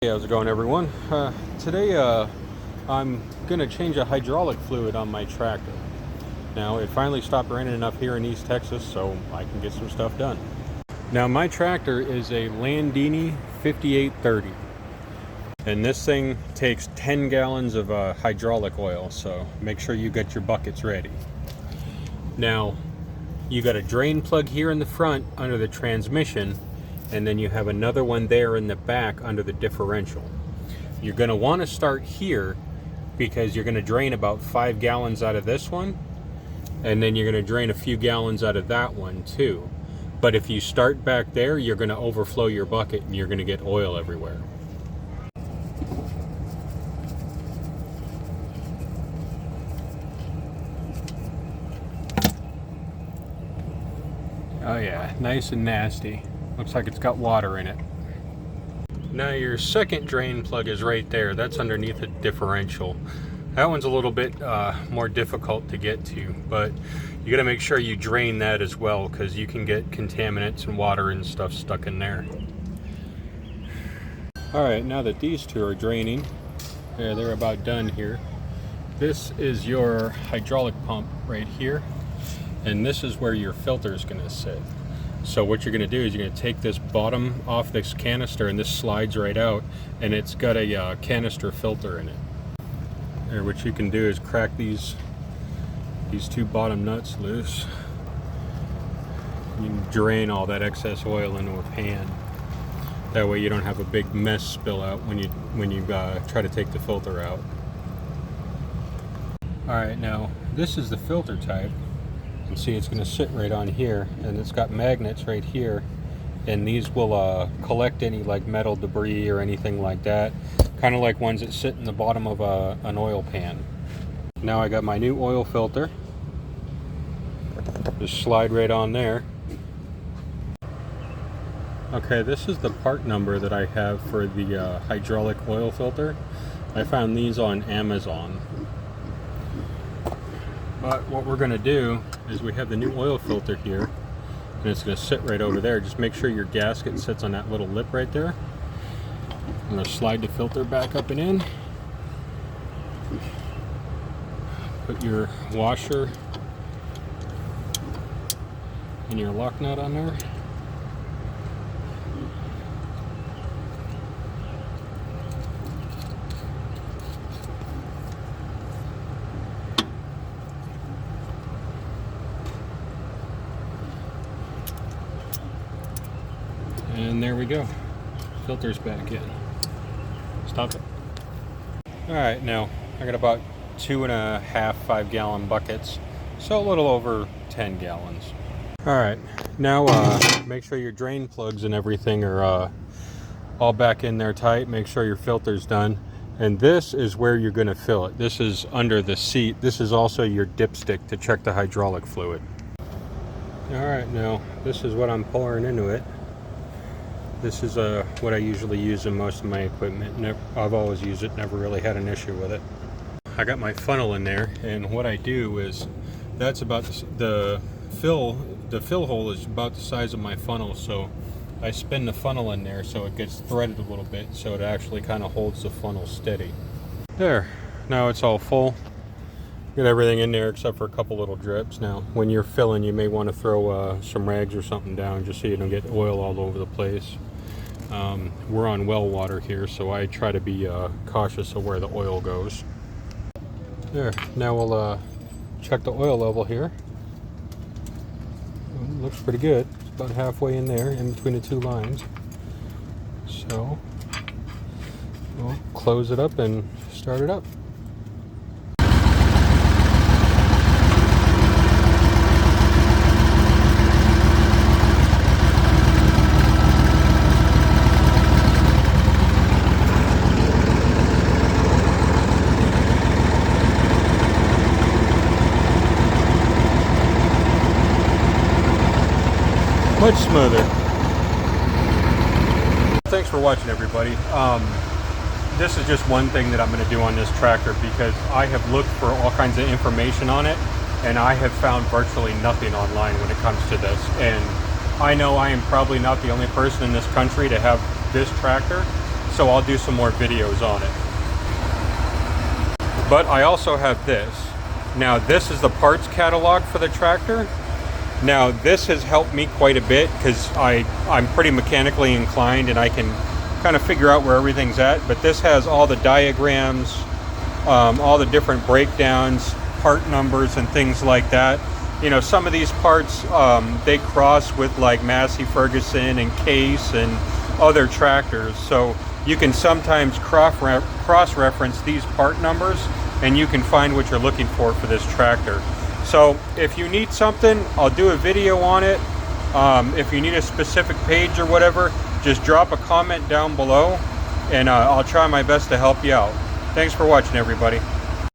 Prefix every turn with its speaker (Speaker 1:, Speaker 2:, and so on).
Speaker 1: Hey, how's it going, everyone? Today I'm gonna change a hydraulic fluid on my tractor. Now it finally stopped raining enough here in East Texas so I can get some stuff done. Now my tractor is a Landini 5830 and this thing takes 10 gallons of hydraulic oil, so make sure you get your buckets ready. Now you got a drain plug here in the front under the transmission, and then you have another one there in the back under the differential. You're going to want to start here because you're going to drain about 5 gallons out of this one, and then you're going to drain a few gallons out of that one too. But if you start back there, you're going to overflow your bucket and you're going to get oil everywhere. Oh yeah, nice and nasty. Looks like it's got water in it. Now your second drain plug is right there. That's underneath the differential. That one's a little bit more difficult to get to, but you gotta make sure you drain that as well because you can get contaminants and water and stuff stuck in there. Alright, now that these two are draining, they're about done here. This is your hydraulic pump right here, and this is where your filter is gonna sit. So what you're going to do is you're going to take this bottom off this canister, and this slides right out, and it's got a canister filter in it. There, what you can do is crack these two bottom nuts loose. You can drain all that excess oil into a pan. That way you don't have a big mess spill out when you try to take the filter out. Alright, now this is the filter type. And see, it's going to sit right on here, and it's got magnets right here, and these will collect any like metal debris or anything like that, kind of like ones that sit in the bottom of an oil pan. Now I got my new oil filter. Just slide right on there. Okay, this is the part number that I have for the hydraulic oil filter. I found these on Amazon. But what we're going to do is we have the new oil filter here, and it's going to sit right over there. Just make sure your gasket sits on that little lip right there. I'm going to slide the filter back up and in. Put your washer and your lock nut on there. And there we go. Filter's back in. Stop it. Alright, now I got about 2.5 5-gallon buckets, so a little over 10 gallons. Alright, now make sure your drain plugs and everything are all back in there tight. Make sure your filter's done. And this is where you're going to fill it. This is under the seat. This is also your dipstick to check the hydraulic fluid. Alright, now this is what I'm pouring into it. This is what I usually use in most of my equipment. I've always used it, never really had an issue with it. I got my funnel in there, and what I do is, that's about the fill hole is about the size of my funnel, so I spin the funnel in there so it gets threaded a little bit, so it actually kind of holds the funnel steady. There, now it's all full. Get everything in there except for a couple little drips. Now, when you're filling, you may want to throw some rags or something down just so you don't get oil all over the place. We're on well water here, so I try to be cautious of where the oil goes. There, now we'll check the oil level here. Looks pretty good. It's about halfway in there, in between the two lines. So, we'll close it up and start it up. Much smoother. Thanks for watching, everybody. This is just one thing that I'm going to do on this tractor because I have looked for all kinds of information on it, and I have found virtually nothing online when it comes to this. And I know I am probably not the only person in this country to have this tractor, so I'll do some more videos on it. But I also have this. Now this is the parts catalog for the tractor. Now this has helped me quite a bit because I'm pretty mechanically inclined and I can kind of figure out where everything's at. But this has all the diagrams, all the different breakdowns, part numbers and things like that. You know, some of these parts, they cross with like Massey Ferguson and Case and other tractors. So you can sometimes cross-reference these part numbers and you can find what you're looking for this tractor. So if you need something, I'll do a video on it. If you need a specific page or whatever, just drop a comment down below and I'll try my best to help you out. Thanks for watching, everybody.